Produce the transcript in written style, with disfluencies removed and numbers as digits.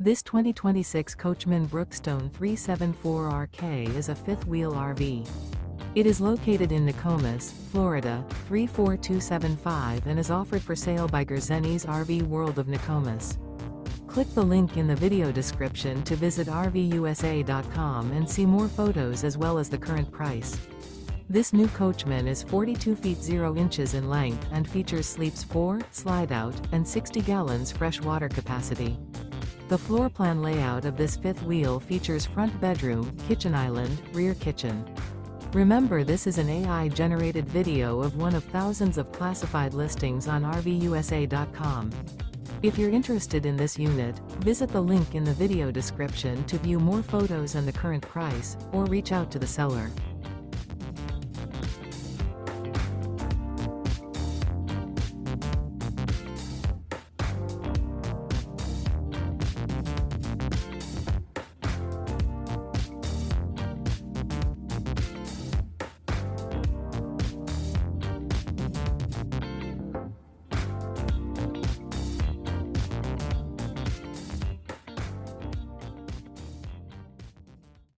This 2026 Coachmen Brookstone 374RK is a fifth-wheel RV. It is located in Nokomis, Florida, 34275 and is offered for sale by Gerzeny's RV World of Nokomis. Click the link in the video description to visit RVUSA.com and see more photos as well as the current price. This new Coachmen is 42 feet 0 inches in length and features sleeps 4, Slideout, and 60 gallons fresh water capacity. The floor plan layout of this fifth wheel features front bedroom, kitchen island, rear kitchen. Remember, this is an AI-generated video of one of thousands of classified listings on RVUSA.com. If you're interested in this unit, visit the link in the video description to view more photos and the current price, or reach out to the seller.